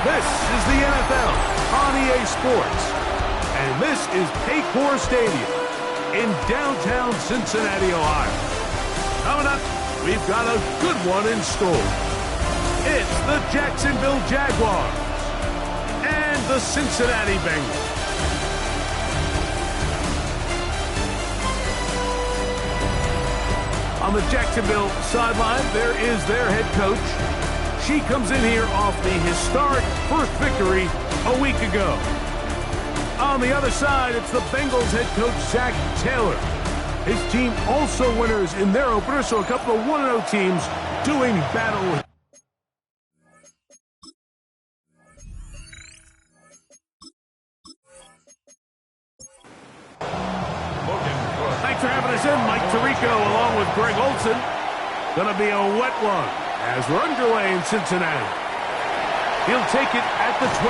This is the NFL on EA Sports, and this is Paycor Stadium in downtown Cincinnati, Ohio. Coming up, we've got a good one in store. It's the Jacksonville Jaguars and the Cincinnati Bengals. On the Jacksonville sideline, there is their head coach. She comes in here off the historic first victory a week ago. On the other side, it's the Bengals head coach, Zach Taylor. His team also winners in their opener, so a couple of 1-0 teams doing battle. Thanks for having us in, Mike Tirico, along with Greg Olson. Gonna be a wet one as we're underway in Cincinnati. He'll take it at the 12.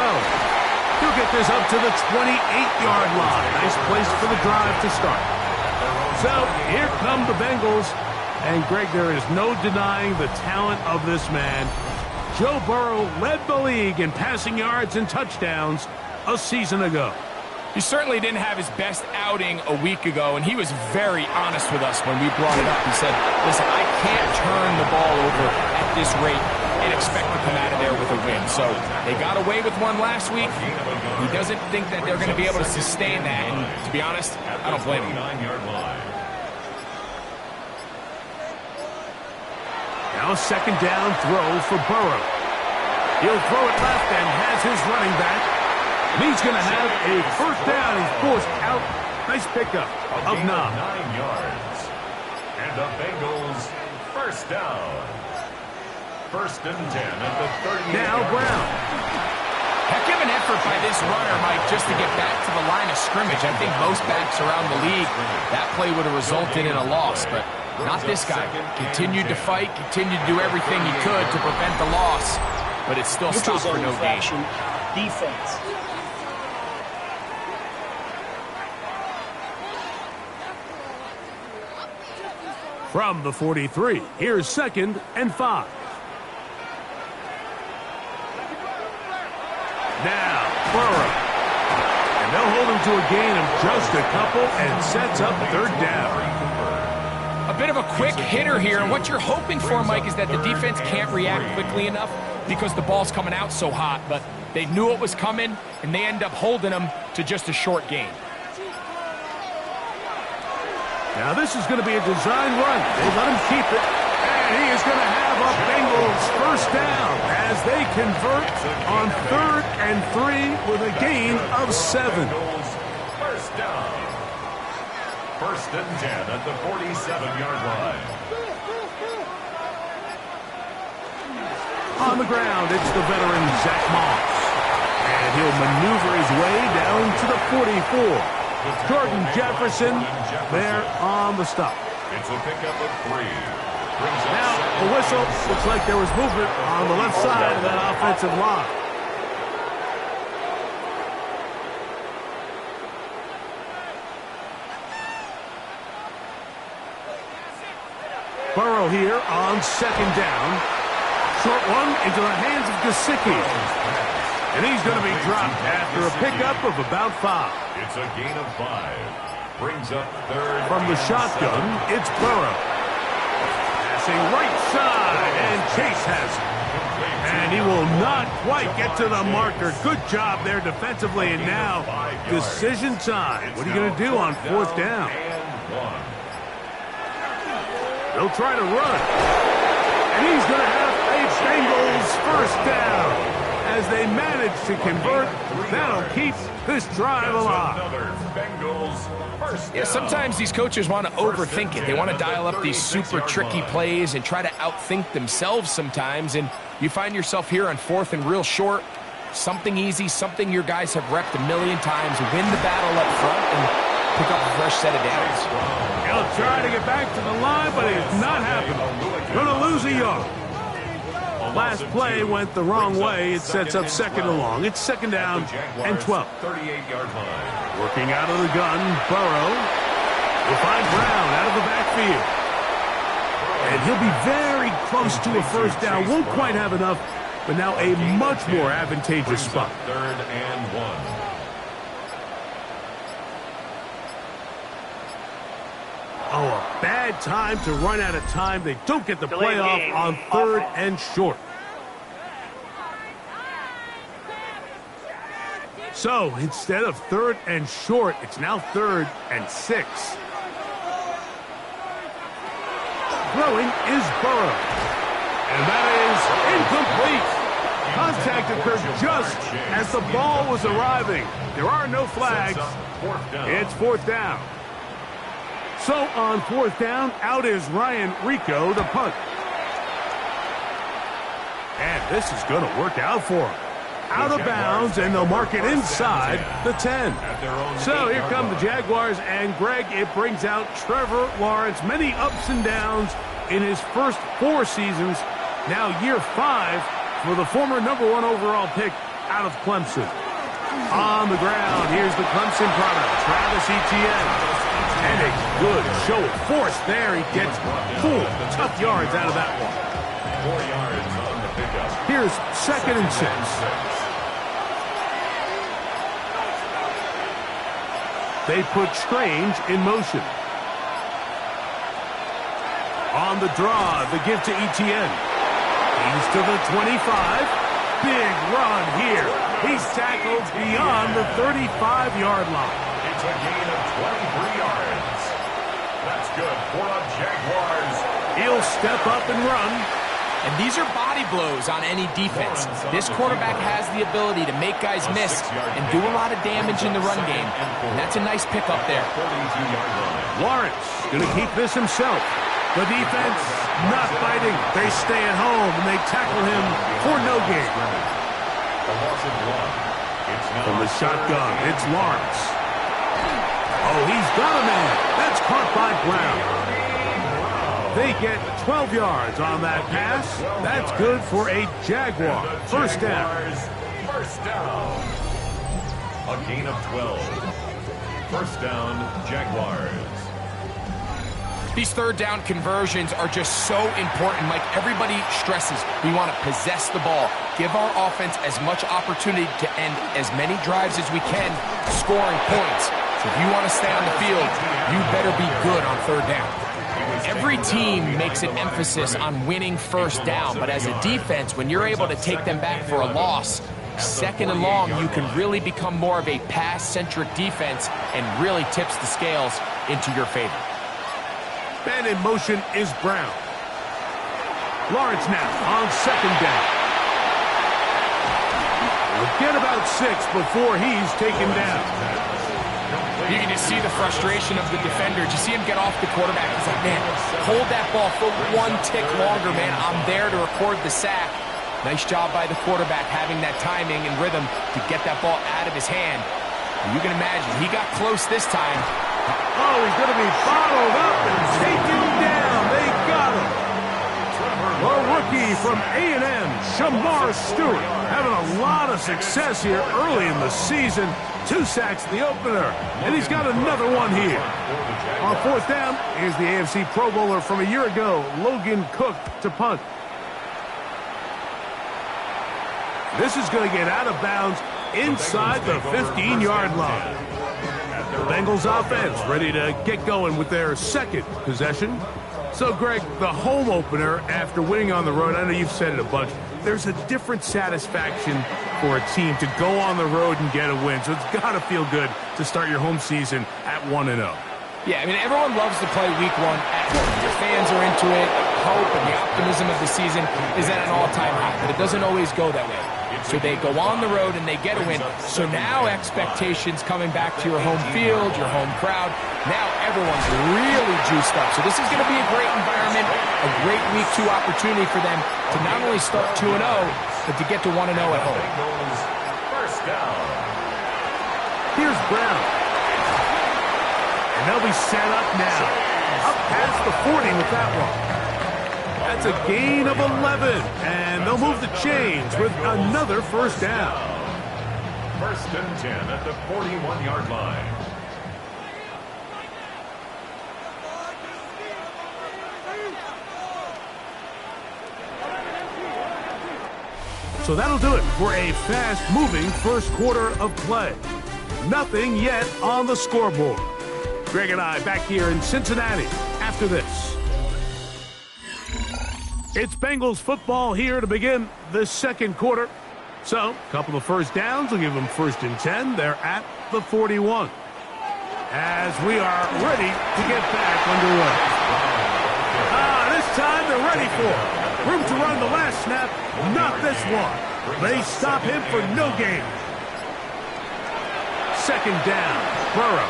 He'll get this up to the 28-yard line. Nice place for the drive to start. So here come the Bengals. And Greg, there is no denying the talent of this man. Joe Burrow led the league in passing yards and touchdowns a season ago. He certainly didn't have his best outing a week ago, and he was very honest with us when we brought it up. He said, listen, I can't turn the ball over at this rate and expect to come out of there with a win. So they got away with one last week. He doesn't think that they're going to be able to sustain that, and to be honest, I don't blame him. Now a second down throw for Burrow. He'll throw it left and has his running back. And he's going to have a first down. He's forced out. Nice pickup of 9 yards. And the Bengals first down. First and 10 at the 30. Now Brown. Heck of an effort by this runner, Mike, just to get back to the line of scrimmage. I think most backs around the league, that play would have resulted in a loss, but not this guy. Continued to fight, continued to do everything he could to prevent the loss, but it still stopped for no gain. Defense. From the 43, here's 2nd and 5. Now, Burrow. And they'll hold him to a gain of just a couple and sets up 3rd down. A bit of a quick hitter here, and what you're hoping for, Mike, is that the defense can't react quickly enough because the ball's coming out so hot, but they knew it was coming, and they end up holding him to just a short gain. Now this is going to be a design run. They let him keep it. And he is going to have a Bengals first down as they convert on 3rd and 3 with a gain of 7. First down. First and 10 at the 47-yard line. On the ground, it's the veteran Zach Moss. And he'll maneuver his way down to the 44. Jordan Jefferson there on the stop. It's a pickup of 3. Now, the whistle. Looks like there was movement on the left side of that offensive line. Burrow here on 2nd down. Short one into the hands of Gesicki. And he's going to be dropped after a pickup of about 5. It's a gain of 5. Brings up 3rd. From the shotgun, it's Burrow. Passing right side, and Chase has it. And he will not quite get to the marker. Good job there defensively, and now decision time. What are you going to do on 4th down? They'll try to run. And he's going to have a Bengals first down. As they manage to convert, that'll keep this drive alive. Yeah, sometimes these coaches want to overthink it. They want to dial up these super tricky plays and try to outthink themselves sometimes. And you find yourself here on 4th and real short. Something easy, something your guys have repped a million times. Win the battle up front and pick up a fresh set of downs. He'll try to get back to the line, but it's not happening. Going to lose a yard. Last play went the wrong way. It sets up 2nd and long. It's 2nd down and 12. 38-yard line. Working out of the gun, Burrow will find Brown out of the backfield. And he'll be very close to a first down. Won't quite have enough but now a much more advantageous spot. 3rd and 1. Oh, a bad time to run out of time. They don't get the playoff on 3rd and short. So instead of 3rd and short, it's now 3rd and 6. Throwing is Burrow. And that is incomplete. Contact occurred just as the ball was arriving. There are no flags. It's 4th down. So on 4th down, out is Ryan Rico to punt. And this is going to work out for him. Out of bounds, and they'll mark it inside the 10. So here come the Jaguars, and Greg, it brings out Trevor Lawrence. Many ups and downs in his first 4 seasons. Now year 5 for the former #1 overall pick out of Clemson. On the ground, here's the Clemson product, Travis Etienne. And a good show of force there. He gets 4 tough yards out of that one. 4 yards on the pickup. Here's 2nd and 6. They put Strange in motion. On the draw, the give to Etienne. He's to the 25. Big run here. He's tackled beyond the 35-yard line. It's a gain of 23 yards. That's good for the Jaguars. He'll step up and run. And these are body blows on any defense. This quarterback has the ability to make guys miss and do a lot of damage in the run game. And that's a nice pickup there. Lawrence going to keep this himself. The defense not fighting. They stay at home and they tackle him for no gain. From the shotgun, it's Lawrence. Oh, he's got a man. That's caught by Brown. They get 12 yards on that pass. That's good for a Jaguar. First down. First down. A gain of 12. First down, Jaguars. These 3rd down conversions are just so important, Mike. Everybody stresses we want to possess the ball, give our offense as much opportunity to end as many drives as we can, scoring points. So if you want to stay on the field, you better be good on 3rd down. Every team makes an emphasis on winning first down, but as a defense, when you're able to take them back for a loss, 2nd and long, you can really become more of a pass-centric defense and really tips the scales into your favor. And in motion is Brown. Lawrence now on 2nd down. We'll get about 6 before he's taken down. You can just see the frustration of the defender. You see him get off the quarterback. He's like, man, hold that ball for 1 tick longer, man. I'm there to record the sack. Nice job by the quarterback having that timing and rhythm to get that ball out of his hand. And you can imagine, he got close this time. Oh, he's going to be bottled up and taken down. They got him. The rookie from A&M, Shamar Stewart, having a lot of success here early in the season. 2 sacks in the opener, and he's got another one here. On 4th down, here's the AFC Pro Bowler from a year ago, Logan Cook, to punt. This is going to get out of bounds inside the 15-yard line. The Bengals offense ready to get going with their 2nd possession. So, Greg, the home opener after winning on the road, I know you've said it a bunch, there's a different satisfaction for a team to go on the road and get a win. So it's got to feel good to start your home season at 1-0. Yeah, I mean, everyone loves to play week 1 at home. Your fans are into it. Hope and the optimism of the season is at an all-time high, but it doesn't always go that way. So they go on the road and they get a win. So now expectations coming back to your home field, your home crowd. Now everyone's really juiced up. So this is going to be a great environment, a great week 2 opportunity for them to not only start 2-0, but to get to 1-0 at home. First down. Here's Brown. And they'll be set up now. Up past the 40 with that one. That's a gain of 11, and they'll move the chains with another first down. First and 10 at the 41-yard line. So that'll do it for a fast-moving first quarter of play. Nothing yet on the scoreboard. Greg and I back here in Cincinnati after this. It's Bengals football here to begin the second quarter. So, a couple of first downs will give them 1st and 10. They're at the 41. As we are ready to get back underway. This time they're ready for it. Room to run the last snap, not this one. They stop him for no gain. 2nd down, Burrow.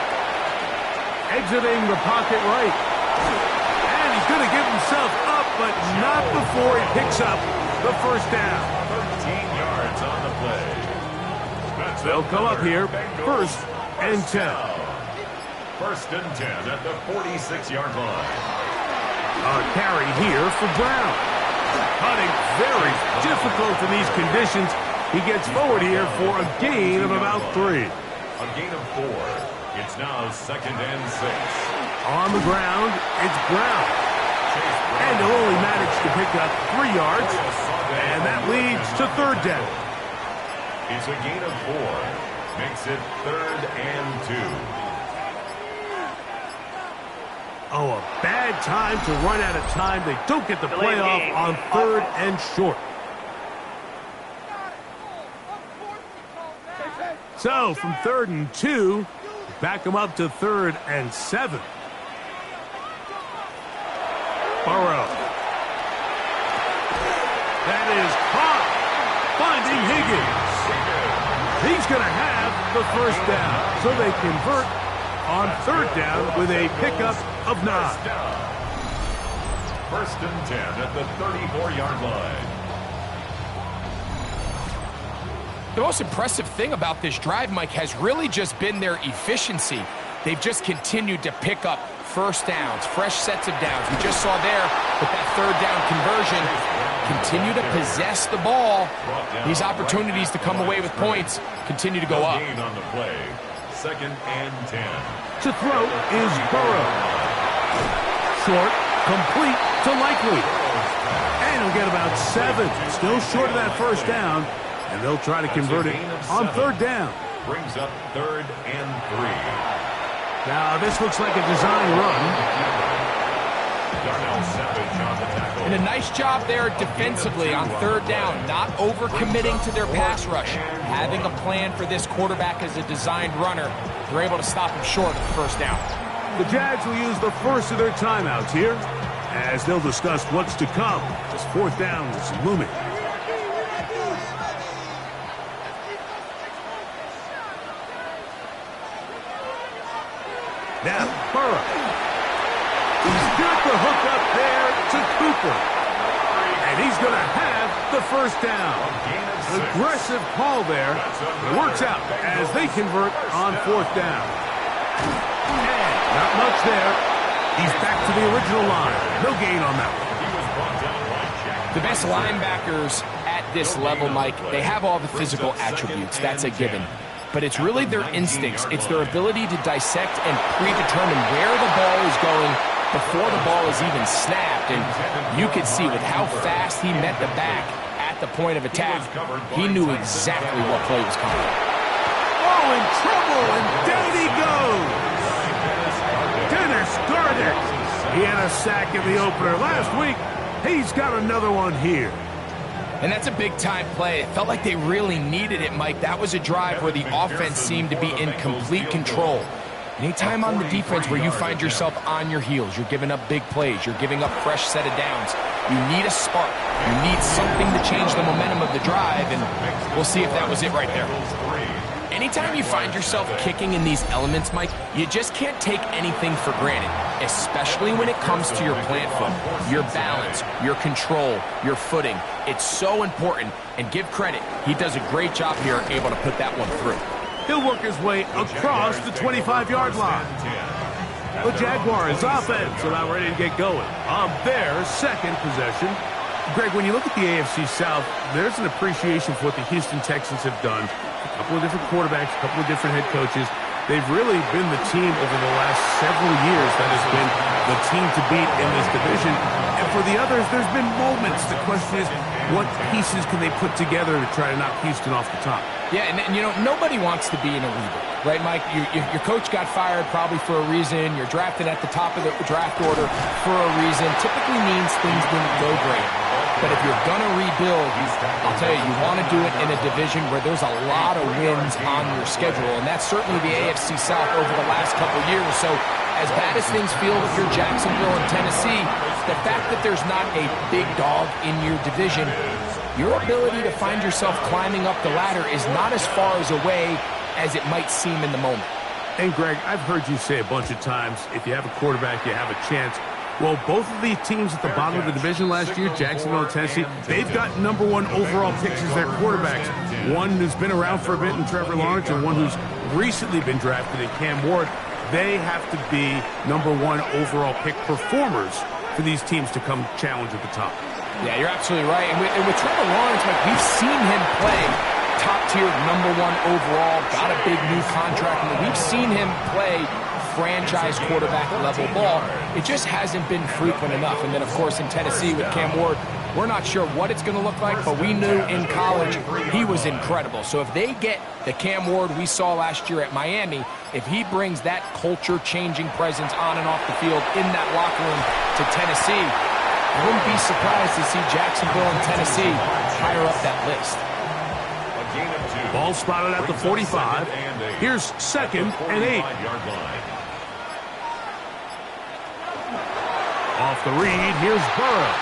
Exiting the pocket right. And he's going to give himself up, but not before he picks up the first down. 13 yards on the play. They'll come up here, 1st and 10. 1st and 10 at the 46-yard line. A carry here for Brown. Cutting very difficult in these conditions. He gets forward here for a gain of about 3. A gain of 4. It's now 2nd and 6. On the ground, it's Brown. And he'll only manage to pick up 3 yards. And that leads to 3rd down. It's a gain of 4. Makes it 3rd and 2. Oh, a bad time to run out of time. They don't get the playoff on 3rd and short. So, from 3rd and 2, back them up to 3rd and 7. Burrow. That is caught. Finding Higgins. He's going to have the 1st down. So they convert on 3rd down with a pickup of 9. 1st and 10 at the 34-yard line. The most impressive thing about this drive, Mike, has really just been their efficiency. They've just continued to pick up 1st downs, fresh sets of downs. We just saw there with that 3rd down conversion, continue to possess the ball. These opportunities to come away with points continue to go up. Gain on the play. 2nd and 10. To throw is Burrow. Short, complete to Likely. And he'll get about 7. Still short of that 1st down. And they'll try to convert it on 3rd down. Brings up 3rd and 3. Now, this looks like a design run. Darnell Savage on the tackle. And a nice job there defensively on 3rd down, not overcommitting to their pass rush. Having a plan for this quarterback as a designed runner, they're able to stop him short of the 1st down. The Jags will use the first of their timeouts here as they'll discuss what's to come. This 4th down is looming. Now, Burrow. He's got the hook up there to Cooper. And he's going to have the 1st down. Aggressive call there. It works out as they convert on 4th down. And not much there. He's back to the original line. No gain on that one. The best linebackers at this level, Mike, they have all the physical attributes. That's a given. But it's really their instincts. It's their ability to dissect and predetermine where the ball is going before the ball is even snapped. And you could see with how fast he met the back at the point of attack, he knew exactly what play was coming. Oh, in trouble, and down he goes. Dennis Gardner. He had a sack in the opener last week. He's got another one here. And that's a big-time play. It felt like they really needed it, Mike. That was a drive where the offense seemed to be in complete control. Anytime on the defense where you find yourself on your heels, you're giving up big plays, you're giving up fresh set of downs, you need a spark. You need something to change the momentum of the drive, and we'll see if that was it right there. Anytime you find yourself kicking in these elements, Mike, you just can't take anything for granted, especially when it comes to your plant foot, your balance, your control, your footing. It's so important, and give credit. He does a great job here, able to put that one through. He'll work his way across the 25-yard line. The Jaguars offense about ready to get going on their 2nd possession. Greg, when you look at the AFC South, there's an appreciation for what the Houston Texans have done. A couple of different quarterbacks, a couple of different head coaches. they've really been the team over the last several years that has been the team to beat in this division. And for the others, there's been moments. The question is, what pieces can they put together to try to knock Houston off the top? Yeah, and you know, nobody wants to be in a rebuild, right, Mike? Your coach got fired probably for a reason. You're drafted at the top of the draft order for a reason. Typically means things didn't go great. But if you're going to rebuild, I'll tell you, you want to do it in a division where there's a lot of wins on your schedule. And that's certainly the AFC South over the last couple years. So as bad as things feel if you're Jacksonville and Tennessee, the fact that there's not a big dog in your division, your ability to find yourself climbing up the ladder is not as far as away as it might seem in the moment. And Greg, I've heard you say a bunch of times, if you have a quarterback, you have a chance. Well, both of the teams at the bottom of the division last year, Jacksonville and Tennessee, they've got #1 overall picks as their quarterbacks. One who's been around for a bit in Trevor Lawrence and one who's recently been drafted in Cam Ward. They have to be #1 overall pick performers for these teams to come challenge at the top. Yeah, you're absolutely right. And with Trevor Lawrence, Mike, we've seen him play top-tier #1 overall, got a big new contract, and we've seen him play franchise quarterback level ball. It just hasn't been frequent enough. And then, of course, in Tennessee with Cam Ward, we're not sure what it's going to look like, but we knew in college he was incredible. So if they get the Cam Ward we saw last year at Miami, if he brings that culture-changing presence on and off the field in that locker room to Tennessee, I wouldn't be surprised to see Jacksonville and Tennessee higher up that list. Ball spotted at the 45. Here's 2nd and 8. Off the read, here's Burrow.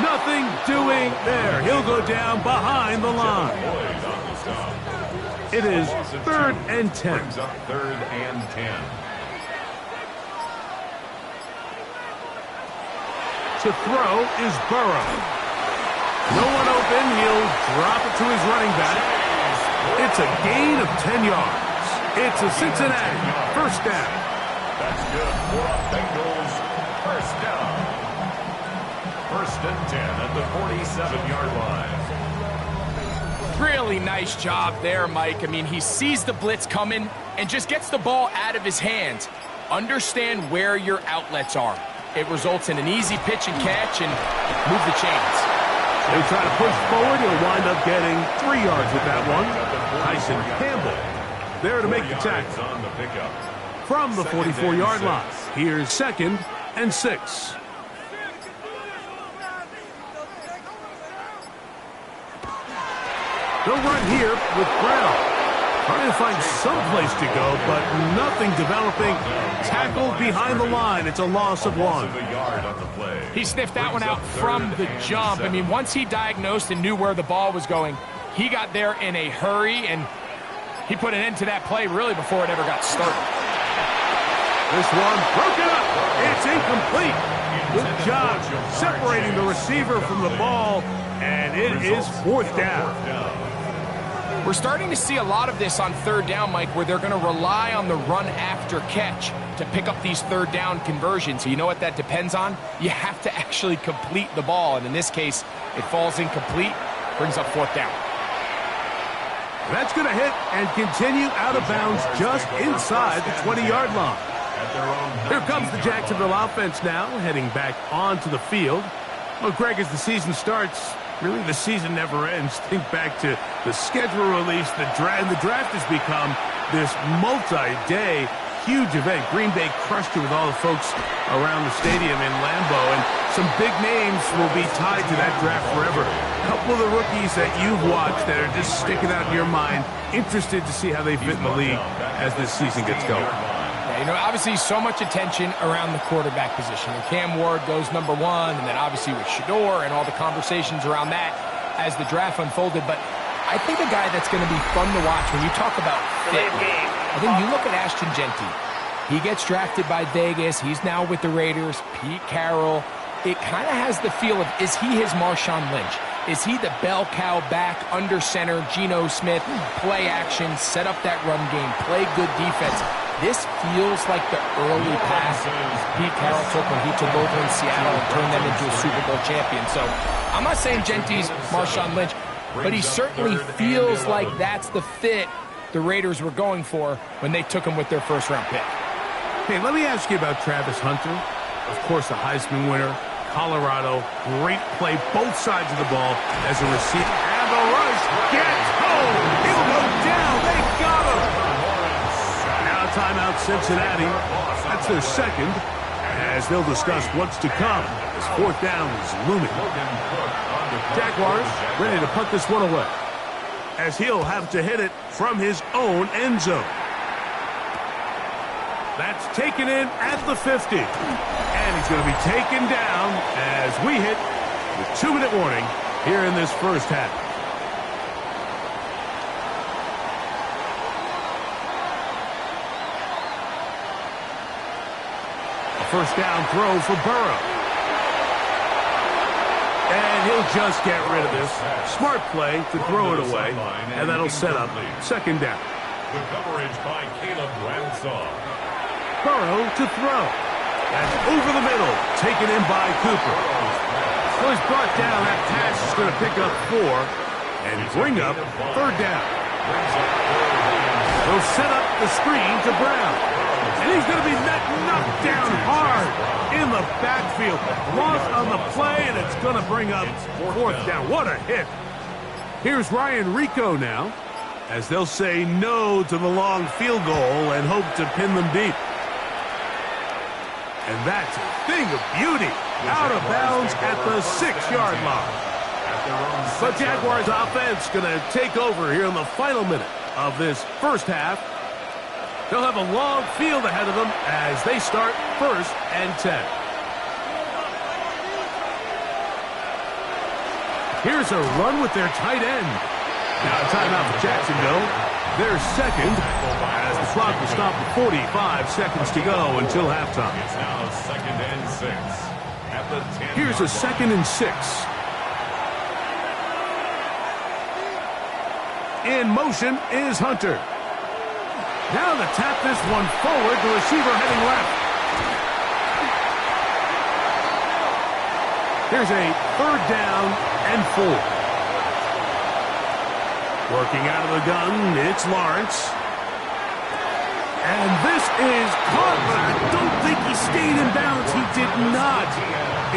Nothing doing there. He'll go down behind the line. It is 3rd and 10. 3rd and 10. To throw is Burrow. No one open. He'll drop it to his running back. It's a gain of 10 yards. It's a Cincinnati 1st down. That's good for a Bengals 1st down. 1st and 10 at the 47-yard line. Really nice job there, Mike. I mean, he sees the blitz coming and just gets the ball out of his hands. Understand where your outlets are. It results in an easy pitch and catch and move the chains. They try to push forward. He'll wind up getting 3 yards with that one. Tyson Campbell there to make the tackle. From the 44-yard line, here's 2nd and 6. They'll run here with Brown. Trying to find some place to go, but nothing developing. Tackled behind the line. It's a loss of 1. He sniffed that one out from the jump. I mean, once he diagnosed and knew where the ball was going, he got there in a hurry, and he put an end to that play really before it ever got started. This one broken up. It's incomplete. Good job separating the receiver from the ball, and it is 4th down. We're starting to see a lot of this on 3rd down, Mike, where they're going to rely on the run after catch to pick up these 3rd down conversions. So you know what that depends on? You have to actually complete the ball. And in this case, it falls incomplete, brings up 4th down. That's going to hit and continue out of bounds just inside the 20-yard line. Here comes the Jacksonville offense now, heading back onto the field. Well, Greg, as the season starts, really the season never ends. Think back to the schedule release, the draft has become this multi-day huge event. Green Bay crushed it with all the folks around the stadium in Lambeau, and some big names will be tied to that draft forever. A couple of the rookies that you've watched that are just sticking out in your mind, interested to see how they fit in the league as this season gets going. You know, obviously so much attention around the quarterback position. And Cam Ward goes #1, and then obviously with Shador and all the conversations around that as the draft unfolded. But I think a guy that's going to be fun to watch when you talk about fit, I think you look at Ashton Genty. He gets drafted by Vegas. He's now with the Raiders. Pete Carroll. It kind of has the feel of, is he his Marshawn Lynch? Is he the bell cow back under center, Geno Smith, play action, set up that run game, play good defense? This feels like the early pass Pete Carroll took when he took over in Seattle and turned them into a Super Bowl champion. So I'm not saying Genty's Marshawn Lynch, but he certainly feels like that's the fit the Raiders were going for when they took him with their first-round pick. Hey, let me ask you about Travis Hunter. Of course, the Heisman winner, Colorado, great play, both sides of the ball as a receiver. And the rush gets home. He'll go down. They got him. Now timeout Cincinnati. That's their second, as they'll discuss what's to come as fourth down is looming. Jaguars ready to punt this one away, as he'll have to hit it from his own end zone. That's taken in at the 50. And he's going to be taken down as we hit the 2-minute warning here in this first half. A first down throw for Burrow. And he'll just get rid of this. Smart play to throw it away. And that'll set up second down. The coverage by Caleb Ramsaw. Burrow to throw. That's over the middle. Taken in by Cooper. So he's brought down. That pass is going to pick up 4 and bring up third down. They'll set up the screen to Brown. And he's going to be knocked down hard in the backfield. Loss on the play, and it's going to bring up fourth down. What a hit. Here's Ryan Rico now, as they'll say no to the long field goal and hope to pin them deep. And that's a thing of beauty. Out of bounds at the 6-yard line. The Jaguars offense going to take over here in the final minute of this first half. They'll have a long field ahead of them as they start 1st and 10. Here's a run with their tight end. Now timeout for Jacksonville. Their second, as the clock will stop at 45 seconds to go until halftime. It's now 2nd and 6 at the 10. Here's a 2nd and 6. In motion is Hunter. Now to tap this one forward, the receiver heading left. Here's a 3rd down and 4. Working out of the gun, it's Lawrence. And this is caught, but I don't think he stayed in bounds. He did not.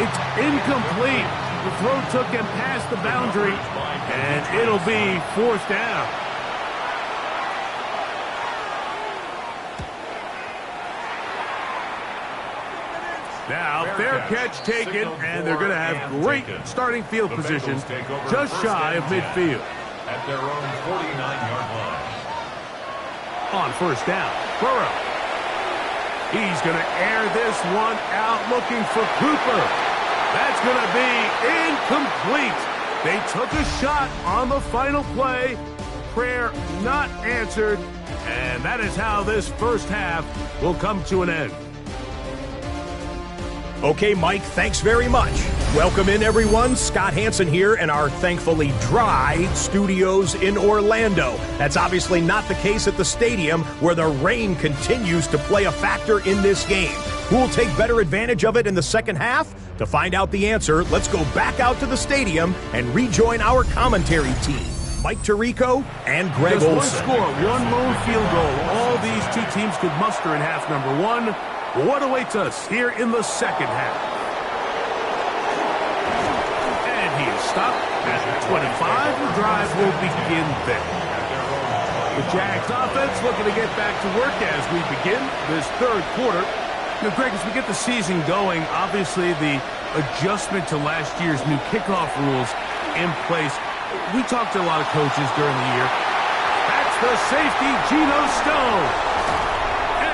It's incomplete. The throw took him past the boundary, and it'll be 4th down. Now, fair catch taken, and they're going to have great starting field position just shy of midfield. At their own 49-yard line. On first down, Burrow. He's going to air this one out looking for Cooper. That's going to be incomplete. They took a shot on the final play. Prayer not answered. And that is how this first half will come to an end. Okay, Mike, thanks very much. Welcome in, everyone. Scott Hansen here in our thankfully dry studios in Orlando. That's obviously not the case at the stadium, where the rain continues to play a factor in this game. Who will take better advantage of it in the second half? To find out the answer, let's go back out to the stadium and rejoin our commentary team, Mike Tirico and Greg Just Olson. one score, one lone field goal. All these two teams could muster in half number 1. What awaits us here in the second half? And he is stopped at 25. The drive will begin there. The Jags offense looking to get back to work as we begin this third quarter. Now, Greg, as we get the season going, obviously the adjustment to last year's new kickoff rules in place. We talked to a lot of coaches during the year. That's the safety, Geno Stone.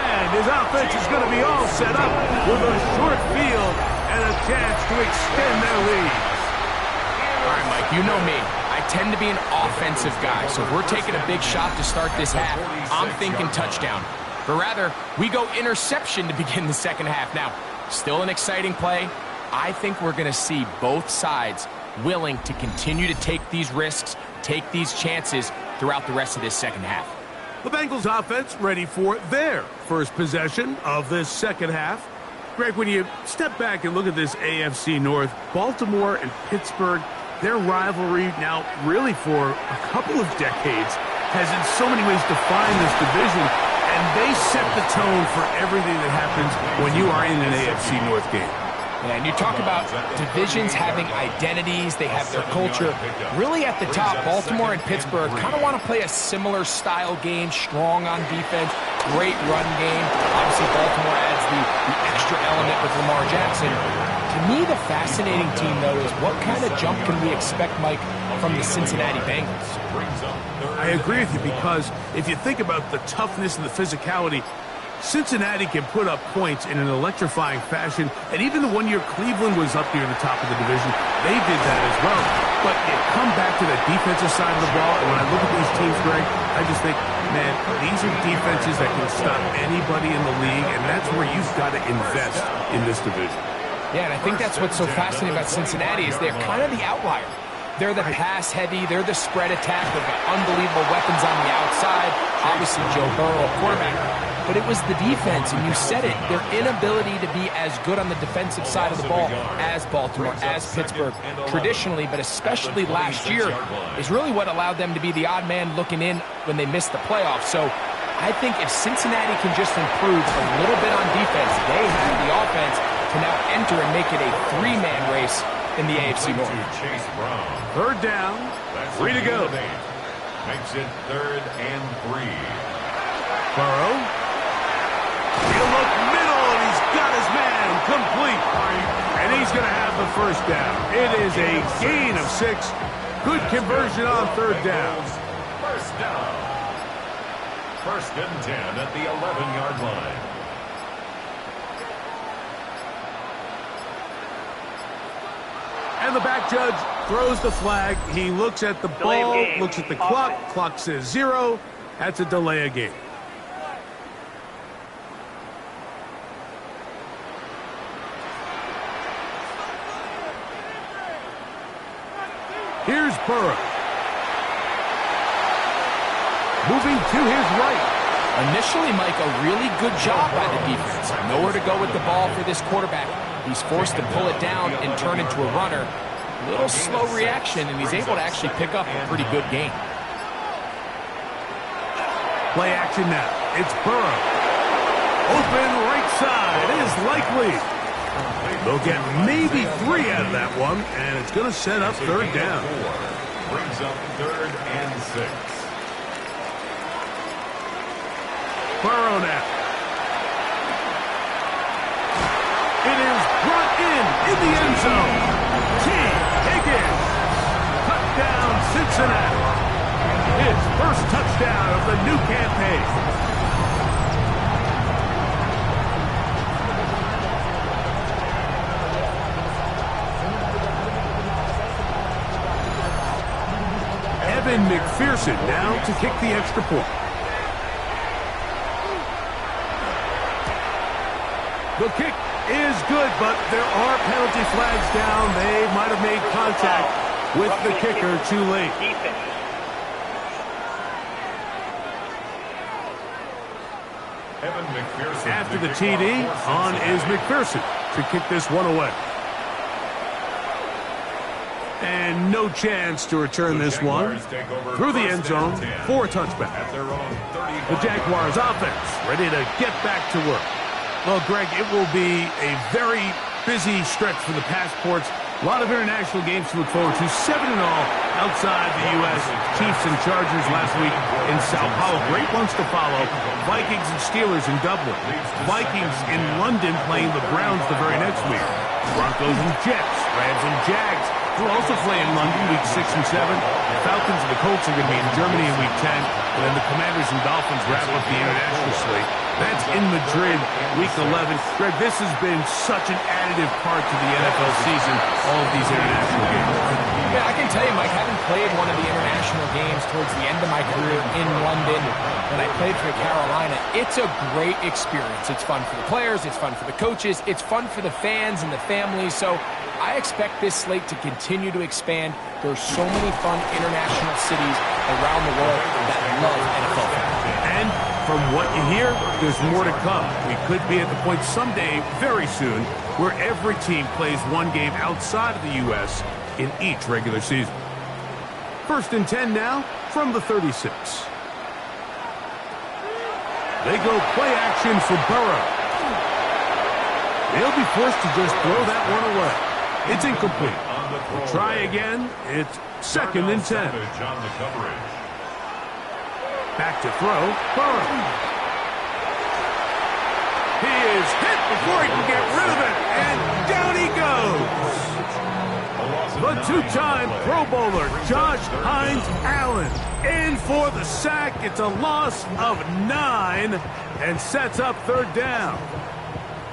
And his offense is going to be all set up with a short field and a chance to extend their lead. All right, Mike, you know me. I tend to be an offensive guy, so if we're taking a big shot to start this half, I'm thinking touchdown. But rather, we go interception to begin the second half. Now, still an exciting play. I think we're going to see both sides willing to continue to take these risks, take these chances throughout the rest of this second half. The Bengals offense ready for their first possession of this second half. Greg, when you step back and look at this AFC North, Baltimore and Pittsburgh, their rivalry now really for a couple of decades has in so many ways defined this division, and they set the tone for everything that happens when you are in an AFC North game. Yeah, and you talk about divisions having identities, they have their culture. Really at the top, Baltimore and Pittsburgh kind of want to play a similar style game, strong on defense, great run game. Obviously, Baltimore adds the extra element with Lamar Jackson. To me, the fascinating team, though, is what kind of jump can we expect, Mike, from the Cincinnati Bengals? I agree with you, because if you think about the toughness and the physicality, Cincinnati can put up points in an electrifying fashion, and even the 1 year Cleveland was up near the top of the division, they did that as well. But you come back to the defensive side of the ball, and when I look at these teams, Greg, I just think, man, these are defenses that can stop anybody in the league, and that's where you've got to invest in this division. Yeah, and I think that's what's so fascinating about Cincinnati is they're kind of the outlier. They're the pass-heavy, they're the spread attack, they've got unbelievable weapons on the outside, obviously Joe Burrow, quarterback. But it was the defense, and you said it, their inability to be as good on the defensive side of the ball as Baltimore, as Pittsburgh, traditionally, but especially last year, is really what allowed them to be the odd man looking in when they missed the playoffs. So I think if Cincinnati can just improve a little bit on defense, they have the offense to now enter and make it a three-man race in the AFC North. Third down, 3 to go. Makes it 3rd and 3. Burrow. He'll look middle, and he's got his man complete. And he's going to have the first down. It is a gain of 6. Good conversion on 3rd down. First down. 1st and 10 at the 11-yard line. And the back judge throws the flag. He looks at the ball, looks at the clock. Clock says 0. That's a delay of game. Here's Burrow. Moving to his right. Initially, Mike, a really good job by the defense. Nowhere to go with the ball for this quarterback. He's forced to pull it down and turn into a runner. A little slow reaction, and he's able to actually pick up a pretty good gain. Play action now. It's Burrow. Open right side is likely. They'll get maybe 3 out of that one, and it's going to set up 3rd down. Brings up 3rd and 6. Burrow now. It is brought in the end zone. T. Higgins. Touchdown, Cincinnati. His first touchdown of the new campaign. Evan McPherson now to kick the extra point. The kick is good, but there are penalty flags down. They might have made contact with the kicker too late. Evan McPherson. After the TD, on is McPherson to kick this one away. And no chance to return this one through the end zone for a touchback. The Jaguars offense ready to get back to work. Well, Greg, it will be a very busy stretch for the Passports. A lot of international games to look forward to. 7-0 outside the U.S. Chiefs and Chargers last week in Sao Paulo. Great ones to follow. Vikings and Steelers in Dublin. Vikings in London playing the Browns the very next week. Broncos and Jets. Rams and Jags will also play in London week 6 and 7. Falcons and the Colts are going to be in Germany in week 10. And then the Commanders and Dolphins wrap up the international slate. That's in Madrid, week 11. Greg, this has been such an additive part to the NFL season, all of these international games. Yeah, I can tell you, Mike, having played one of the international games towards the end of my career in London, when I played for Carolina, it's a great experience. It's fun for the players, it's fun for the coaches, it's fun for the fans and the families. So I expect this slate to continue to expand. There's so many fun international cities around the world that love NFL fans. And from what you hear, there's more to come. We could be at the point someday, very soon, where every team plays one game outside of the U.S. in each regular season. 1st and 10 now from the 36. They go play action for Burrow. They'll be forced to just throw that one away. It's incomplete. We'll try again. It's 2nd and 10. Back to throw. Burrow. He is hit before he can get rid of it. And down he goes. The two-time Pro Bowler, Josh Hines Allen, in for the sack. It's a loss of 9 and sets up 3rd down.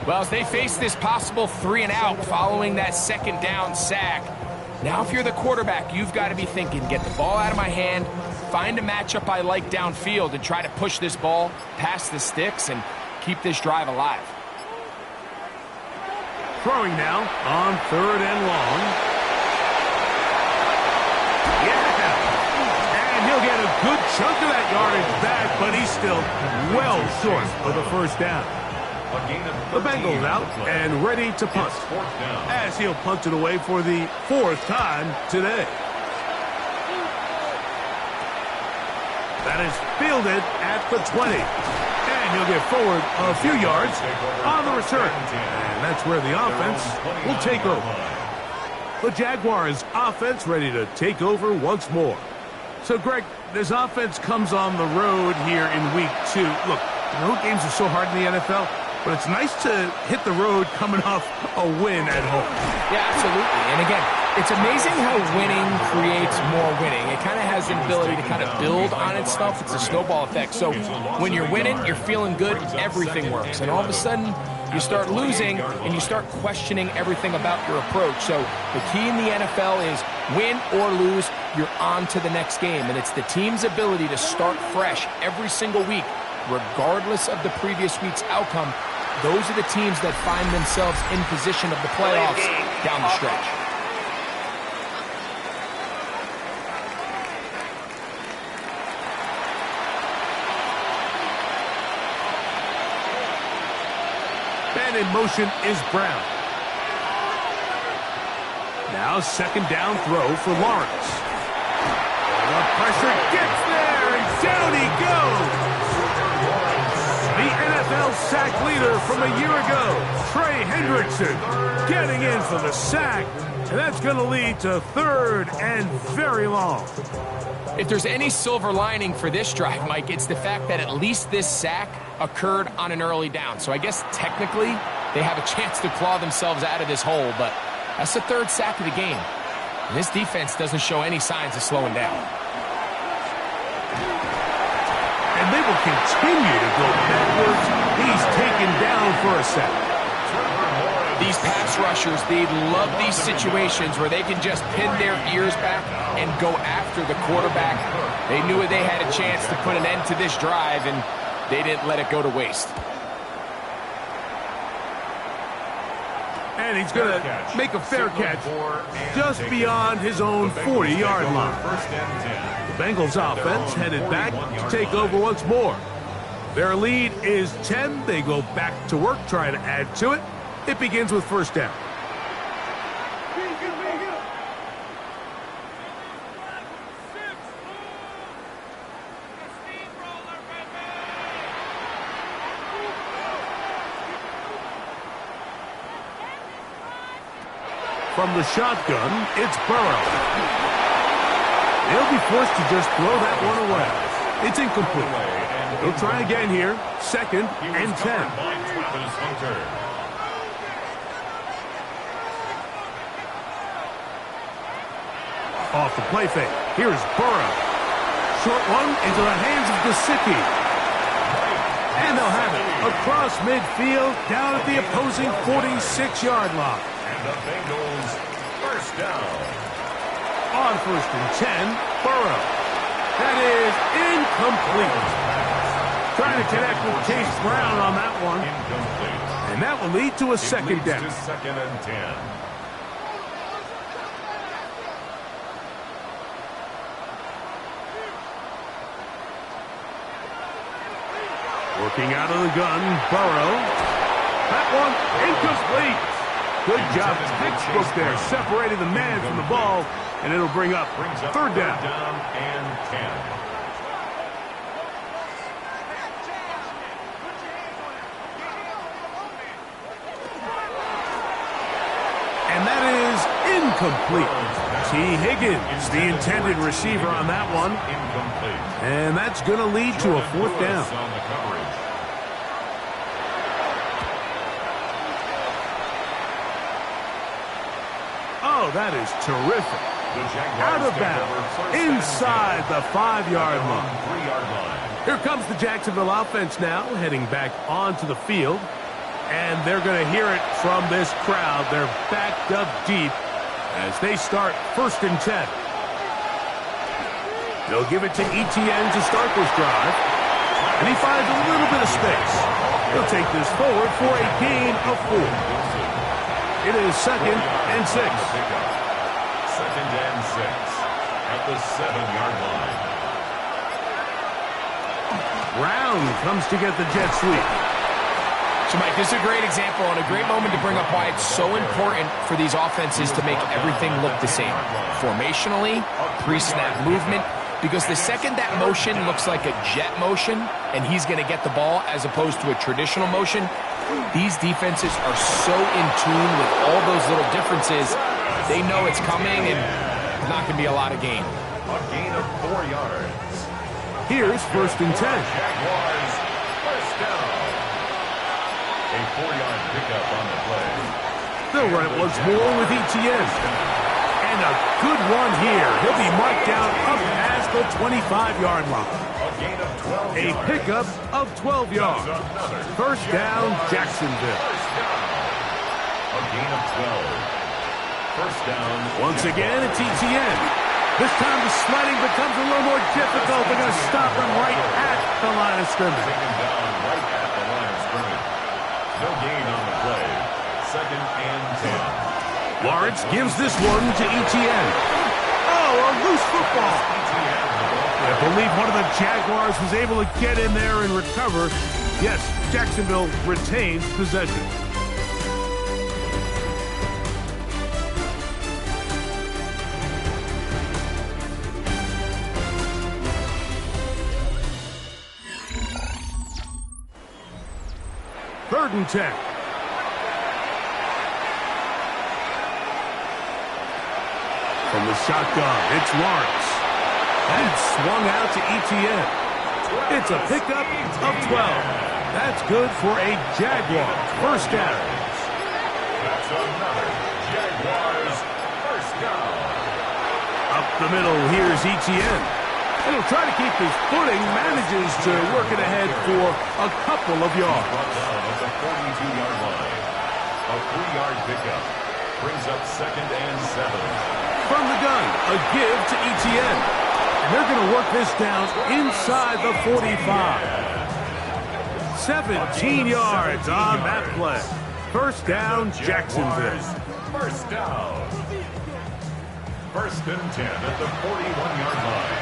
Well, as they face this possible 3-and-out following that 2nd down sack, now if you're the quarterback, you've got to be thinking, get the ball out of my hand, find a matchup I like downfield, and try to push this ball past the sticks and keep this drive alive. Throwing now on 3rd and long. He'll get a good chunk of that yardage back, but he's still well short of the 1st down. The Bengals out and ready to punt, as he'll punt it away for the 4th time today. That is fielded at the 20. And he'll get forward a few yards on the return. And that's where the offense will take over. The Jaguars offense ready to take over once more. So, Greg, this offense comes on the road here in week 2. Look, road games are so hard in the NFL, but it's nice to hit the road coming off a win at home. Yeah, absolutely. And again, it's amazing how winning creates more winning. It kind of has the ability to kind of build on itself. It's a snowball effect. So when you're winning, you're feeling good, everything works. And all of a sudden, you start losing, and you start questioning everything about your approach. So the key in the NFL is win or lose, you're on to the next game. And it's the team's ability to start fresh every single week, regardless of the previous week's outcome. Those are the teams that find themselves in position of the playoffs down the stretch. And in motion is Brown. Now 2nd down throw for Lawrence. The pressure gets there, and down he goes. The NFL sack leader from a year ago, Trey Hendrickson, getting in for the sack. And that's going to lead to 3rd and very long. If there's any silver lining for this drive, Mike, it's the fact that at least this sack occurred on an early down. So I guess technically they have a chance to claw themselves out of this hole, but that's the 3rd sack of the game. And this defense doesn't show any signs of slowing down. And they will continue to go backwards. He's taken down for a sack. These pass rushers, they love these situations where they can just pin their ears back and go after the quarterback. They knew they had a chance to put an end to this drive, and they didn't let it go to waste. And he's going to make a fair catch just beyond his own 40-yard line. The Bengals offense headed back to take over once more. Their lead is 10. They go back to work, trying to add to it. It begins with 1st down. From the shotgun, it's Burrow. They'll be forced to just throw that one away. It's incomplete. They'll try again here. 2nd and 10. Off the play fake. Here's Burrow. Short one into the hands of Gesicki. And they'll have it across midfield down at the opposing 46-yard line. And the Bengals 1st down. On 1st and 10, Burrow. That is incomplete. Trying to connect with Chase Brown on that one. Incomplete. And that will lead to a 2nd down. 2nd and 10. Working out of the gun, Burrow. That one incomplete. Good job, textbook there, separating the man from the ball, and it'll bring up 3rd down. And 10. incomplete. T. Higgins, the intended receiver on that one. And that's going to lead to a fourth down. Oh, that is terrific. Out of bounds, inside the 5-yard line. Here comes the Jacksonville offense now, heading back onto the field. And they're going to hear it from this crowd. They're backed up deep as they start 1st and 10. They'll give it to Etienne to start this drive. And he finds a little bit of space. He'll take this forward for a gain of 4. It is 2nd and 6. 2nd and 6 at the 7-yard line. Brown comes to get the jet sweep. So, Mike, this is a great example and a great moment to bring up why it's so important for these offenses to make everything look the same. Formationally, pre-snap movement, because the second that motion looks like a jet motion and he's going to get the ball as opposed to a traditional motion, these defenses are so in tune with all those little differences. They know it's coming and there's not going to be a lot of gain. A gain of 4 yards. Here's 1st and 10. Jaguars, 1st down. A 4-yard pickup on the play. They'll run it once more with Etienne. And a good one here. He'll be marked down up past the 25-yard line. A gain of 12 A yards. pickup of 12 yards. 1st down, Jacksonville. A gain of 12. 1st down. Once again, it's Etienne. This time the sliding becomes a little more difficult. They're going to stop him right at the line of scrimmage. Taken down right at the line of scrimmage. No gain on the play. 2nd and 10. Lawrence gives this one to Etienne. Oh, a loose football. I believe one of the Jaguars was able to get in there and recover. Yes, Jacksonville retains possession. Third and 10. From the shotgun, it's Lawrence. And swung out to Etienne. It's a pickup of 12. That's good for a Jaguar 1st down. That's another Jaguars 1st down. Up the middle, here's Etienne. And he'll try to keep his footing, manages to work it ahead for a couple of yards. Brought down at the 42-yard line. A 3-yard pickup brings up 2nd and 7. From the gun, a give to Etienne. And they're going to work this down inside the 45. 17 yards on that play. 1st down, Jacksonville. 1st down. 1st and 10 at the 41-yard line.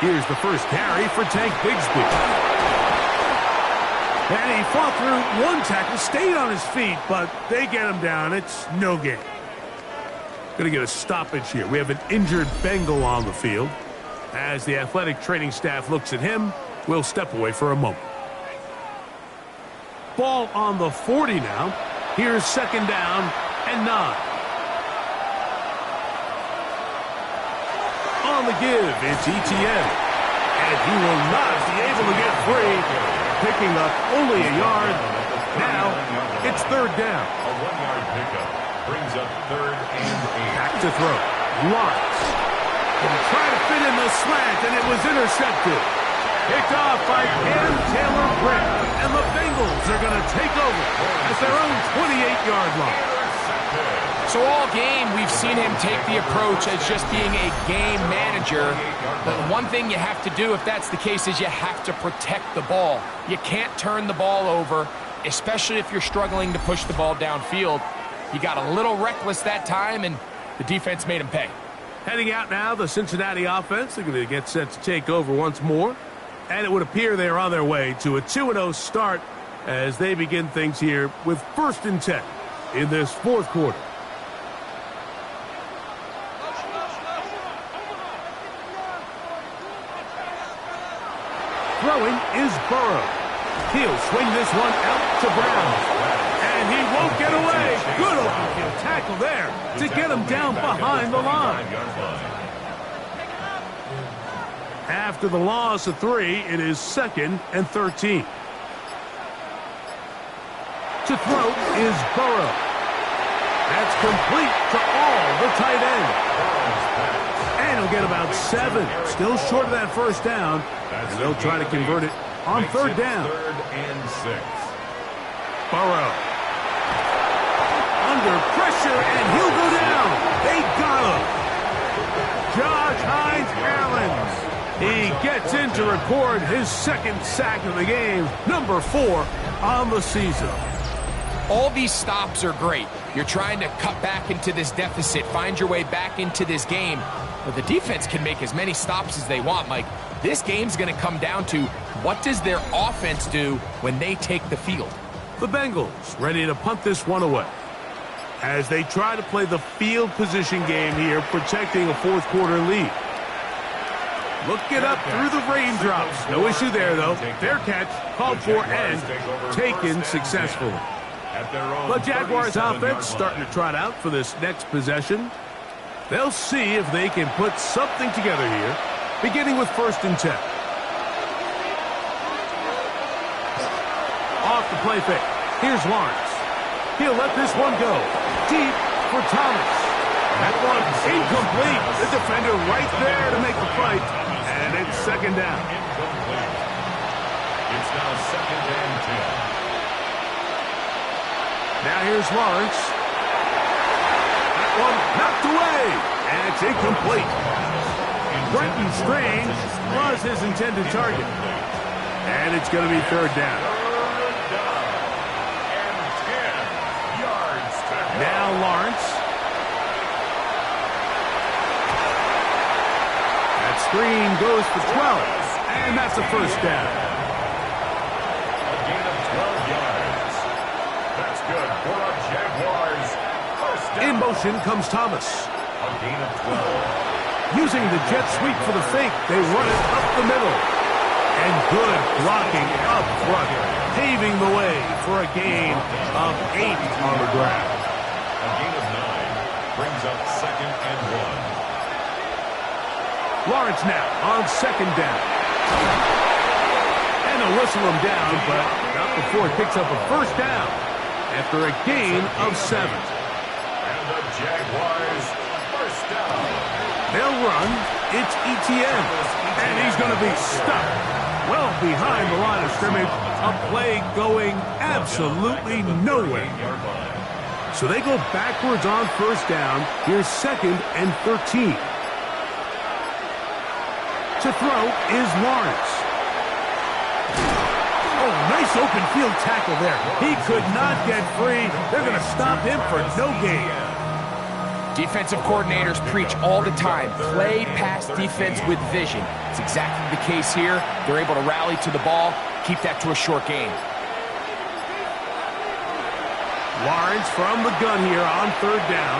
Here's the first carry for Tank Bigsby. And he fought through one tackle, stayed on his feet, but they get him down. It's no gain. Going to get a stoppage here. We have an injured Bengal on the field. As the athletic training staff looks at him, we'll step away for a moment. Ball on the 40 now. Here's 2nd down and 9. On the give, it's Etienne. And he will not be able to get free. Picking up only a yard. Now, it's 3rd down. A 1-yard pickup brings up 3rd and 8. Back to throw. Lawrence. And trying to fit in the slant, and it was intercepted. Picked off by Cam Taylor-Britt. And the Bengals are going to take over at their own 28-yard line. So all game, we've seen him take the approach as just being a game manager. But one thing you have to do, if that's the case, is you have to protect the ball. You can't turn the ball over, especially if you're struggling to push the ball downfield. He got a little reckless that time, and the defense made him pay. Heading out now, the Cincinnati offense. They're going to get set to take over once more. And it would appear they're on their way to a 2-0 start as they begin things here with 1st and 10 in this 4th quarter. Throwing is Burrow. He'll swing this one out to Brown. And he won't get away. Good open field tackle there to get him down behind the line. After the loss of 3, it is 2nd and 13. To throw is Burrow. That's complete to all the tight end. And he'll get about 7. Still short of that first down. And they'll try to convert it on 3rd down. 3rd and 6. Burrow. Under pressure, and he'll go down. They got him. Josh Hines-Allen. He gets in to record his 2nd sack of the game, number 4 on the season. All these stops are great. You're trying to cut back into this deficit, find your way back into this game. But the defense can make as many stops as they want, Mike. This game's going to come down to what does their offense do when they take the field. The Bengals ready to punt this one away as they try to play the field position game here, protecting a 4th quarter lead. Looking up through the raindrops. No issue there, though. Fair catch, called for, and taken successfully. The Jaguars offense starting to trot out for this next possession. They'll see if they can put something together here, beginning with 1st and 10. Off the play fake. Here's Lawrence. He'll let this one go. Deep for Thomas. That one's incomplete. The defender right there to make the fight. And it's 2nd down. Incomplete. It's now 2nd and 10. Now here's Lawrence. That one knocked away. And it's incomplete. Brenton Strange was his intended target. And it's going to be 3rd down. Now Lawrence. That screen goes for 12. And that's a 1st down. A gain of 12 yards. That's good for the Jaguars. 1st down. In motion comes Thomas. A gain of 12. Using the jet sweep for the fake, they run it up the middle. And good blocking up front, paving the way for a gain of 8 on the ground. A gain of 9 brings up 2nd and 1. Lawrence now on 2nd down. And they'll whistle him down, but not before it picks up a 1st down after a gain of 7. And the Jaguars 1st down. They'll run. It's ETN. And he's going to be stuck well behind the line of scrimmage. A play going absolutely nowhere. So they go backwards on 1st down. Here's 2nd and 13. To throw is Lawrence. Oh, nice open field tackle there. He could not get free. They're going to stop him for no gain. Defensive coordinators preach all the time, play pass defense with vision. It's exactly the case here. They're able to rally to the ball, keep that to a short gain. Lawrence from the gun here on 3rd down.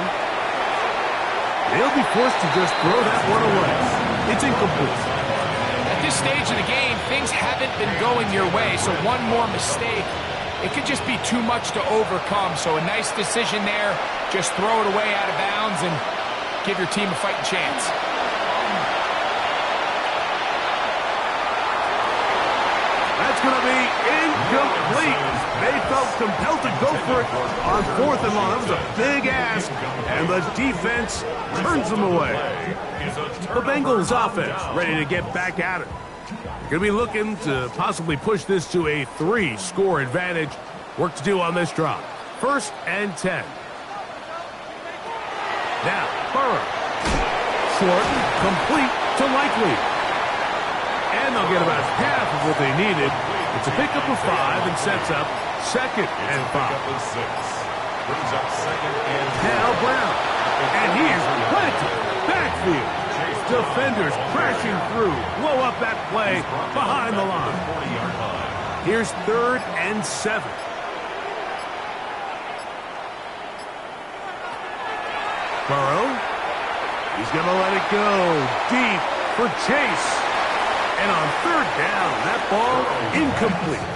They'll be forced to just throw that one away. It's incomplete. At this stage of the game, things haven't been going your way, so one more mistake, it could just be too much to overcome. So a nice decision there. Just throw it away out of bounds and give your team a fighting chance. That's going to be incomplete. They felt compelled to go for it on 4th and long. That was a big ask, and the defense turns them away. The Bengals offense ready to get back at it. Going to be looking to possibly push this to a 3-score advantage. Work to do on this drive. 1st and 10. Now, Burrow. Short, complete to Likely. And they'll get about half of what they needed. It's a pickup of 5 and sets up 2nd and 5. Brings up 2nd and 5. Now Brown. And he is planted. Backfield. Defenders crashing through. Blow up that play behind the line. Here's 3rd and 7. Burrow. He's going to let it go. Deep for Chase. And on 3rd down, that ball incomplete.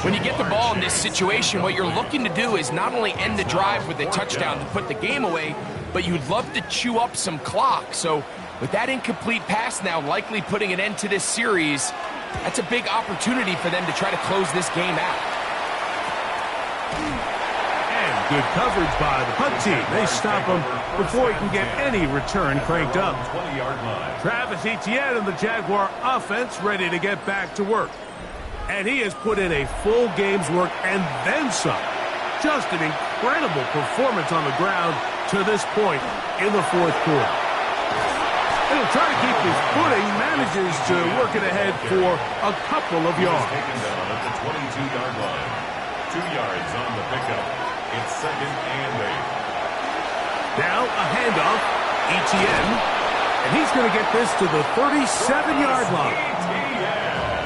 When you get the ball in this situation, what you're looking to do is not only end the drive with a touchdown to put the game away, but you'd love to chew up some clock. So with that incomplete pass now likely putting an end to this series, that's a big opportunity for them to try to close this game out. And good coverage by the punt team. They stop him before he can get any return cranked up. Travis Etienne and the Jaguar offense ready to get back to work. And he has put in a full game's work and then some. Just an incredible performance on the ground to this point in the fourth quarter. He'll try to keep his footing, manages to work it ahead for a couple of yards. Taken down at the 22-yard line. 2 yards on the pickup. It's 2nd and 8. Now a handoff, Etienne, and he's going to get this to the 37-yard line.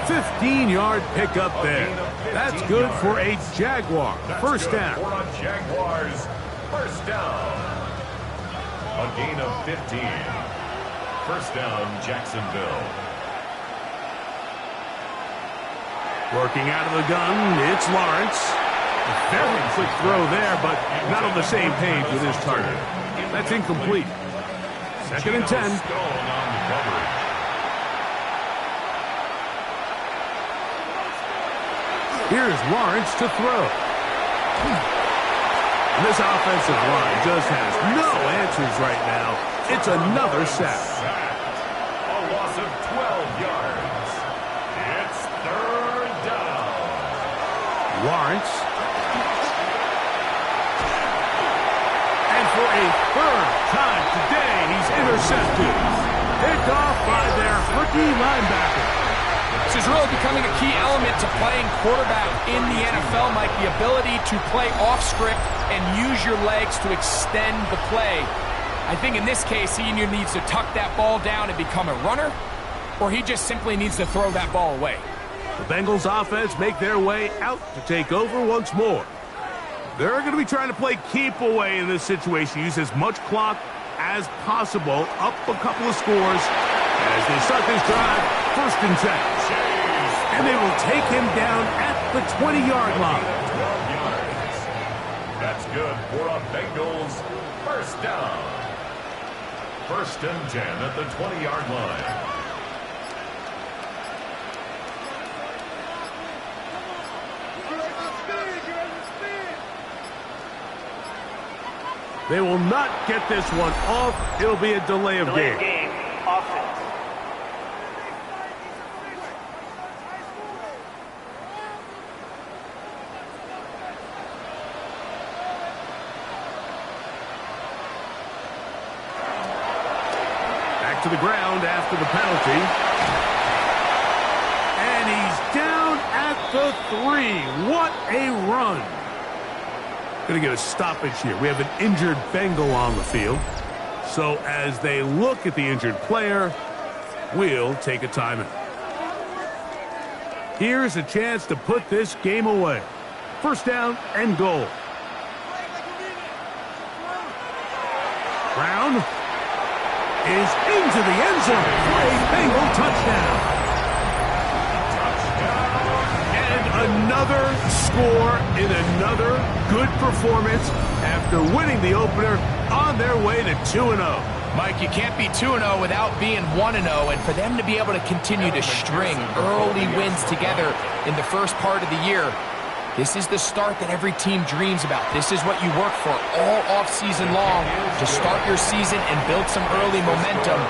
15-yard pickup there. That's good for a Jaguar. First down. For a Jaguars first down. A gain of 15. First down, Jacksonville. Working out of the gun, it's Lawrence. A very quick throw there, but not on the same page with his target. That's incomplete. 2nd and 10. Here's Lawrence to throw. And this offensive line just has no answers right now. It's another sack. A loss of 12 yards. It's 3rd down. Lawrence. And for a 3rd time today, he's intercepted. Picked off by their rookie linebacker. This is really becoming a key element to playing quarterback in the NFL, Mike. The ability to play off script and use your legs to extend the play. I think in this case, he either needs to tuck that ball down and become a runner, or he just simply needs to throw that ball away. The Bengals offense make their way out to take over once more. They're going to be trying to play keep away in this situation. Use as much clock as possible. Up a couple of scores as they start this drive. 1st and 10. And they will take him down at the 20-yard line. 12 yards. That's good for a Bengals first down. 1st and 10 at the 20-yard line. They will not get this one off. It'll be a delay of game. Offense. Back to the ground after the penalty. And he's down at the 3. What a run. Going to get a stoppage here. We have an injured Bengal on the field. So as they look at the injured player, we'll take a timeout. Here's a chance to put this game away. 1st down and goal. Brown is into the end zone for a Bengal touchdown. Another score in another good performance after winning the opener on their way to 2-0. Mike, you can't be 2-0 without being 1-0, and for them to be able to continue to string early wins together in the first part of the year, this is the start that every team dreams about. This is what you work for all offseason long to start your season and build some early momentum.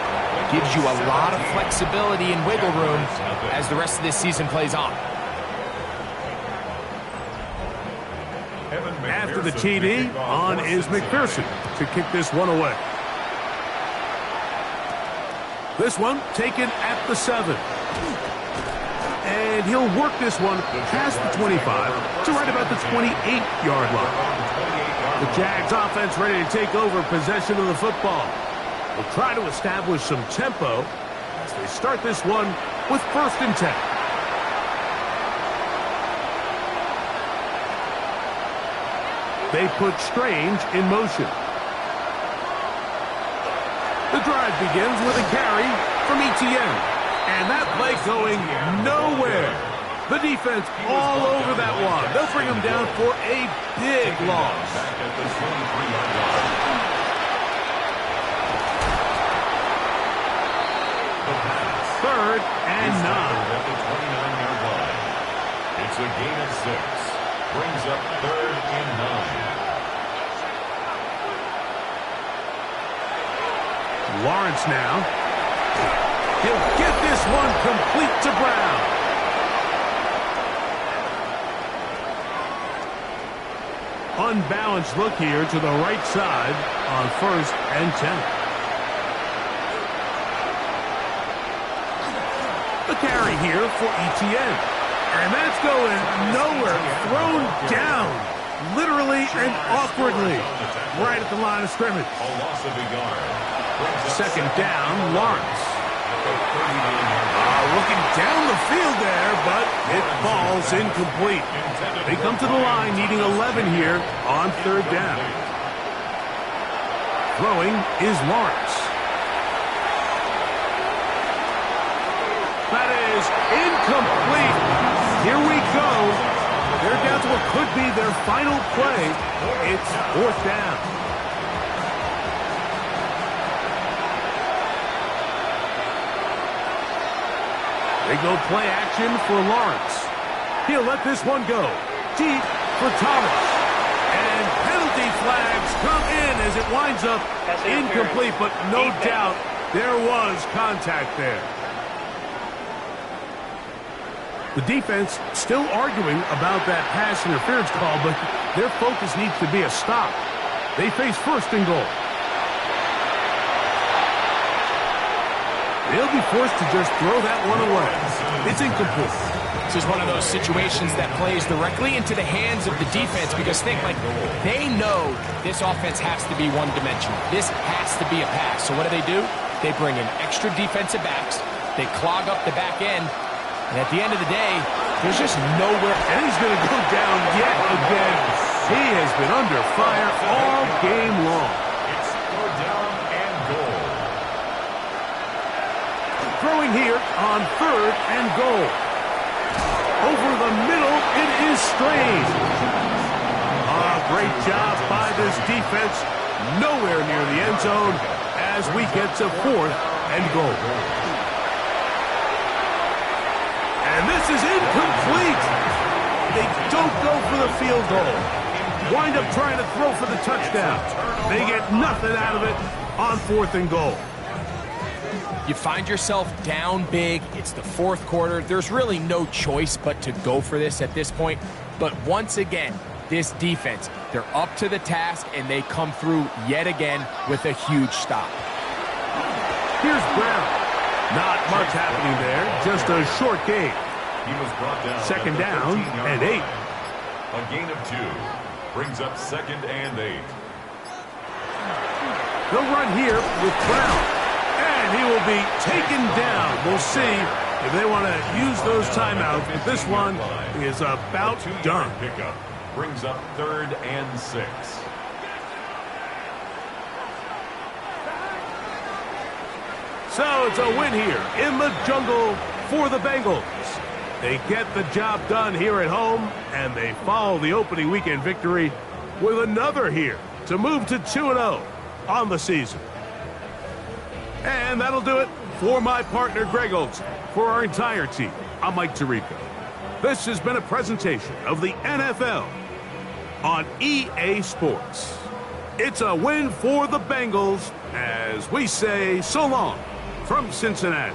Gives you a lot of flexibility and wiggle room as the rest of this season plays on. After the TD, on is McPherson to kick this one away. This one taken at the 7. And he'll work this one past the 25 to right about the 28-yard line. The Jags offense ready to take over possession of the football. Will try to establish some tempo as they start this one with 1st and 10. They put Strange in motion. The drive begins with a carry from Etienne. And that play going nowhere. The defense all over that one. They'll bring him down for a big loss. Back at the 23-yard line. The pass. 3rd and 9. At the 29-yard line. It's a gain of 6. Brings up 3rd and 9. Lawrence now. He'll get this one complete to Brown. Unbalanced look here to the right side on 1st and 10. The carry here for ETN. And that's going nowhere. Thrown down, literally and awkwardly, right at the line of scrimmage. A loss of a yard. 2nd down, Lawrence. Looking down the field there, but it falls incomplete. They come to the line needing 11 here on 3rd down. Throwing is Lawrence. That is incomplete. Here we go. They're down to what could be their final play. It's 4th down. They go play action for Lawrence. He'll let this one go. Deep for Thomas. And penalty flags come in as it winds up incomplete, but no doubt there was contact there. The defense still arguing about that pass interference call, but their focus needs to be a stop. They face 1st and goal. They'll be forced to just throw that one away. It's incomplete. This is one of those situations that plays directly into the hands of the defense because they know this offense has to be one-dimensional. This has to be a pass. So what do? They bring in extra defensive backs. They clog up the back end. And at the end of the day, there's just nowhere. And he's going to go down yet again. He has been under fire all game long. It's 4th down and goal. Throwing here on 3rd and goal. Over the middle, it is Strange. Great job by this defense. Nowhere near the end zone as we get to 4th and goal. And this is incomplete. They don't go for the field goal. Wind up trying to throw for the touchdown. They get nothing out of it on 4th and goal. You find yourself down big. It's the 4th quarter. There's really no choice but to go for this at this point. But once again, this defense, they're up to the task, and they come through yet again with a huge stop. Here's Brown. Not much happening there. Just a short gain. He was brought down. 2nd down and 8. A gain of 2. Brings up 2nd and 8. They'll run here with Brown. And he will be taken down. We'll see if they want to use those timeouts. But this one is about done. Pickup brings up 3rd and 6. So it's a win here in the jungle for the Bengals. They get the job done here at home, and they follow the opening weekend victory with another here to move to 2-0 on the season. And that'll do it for my partner, Greg Olson. For our entire team, I'm Mike Tirico. This has been a presentation of the NFL on EA Sports. It's a win for the Bengals as we say so long from Cincinnati.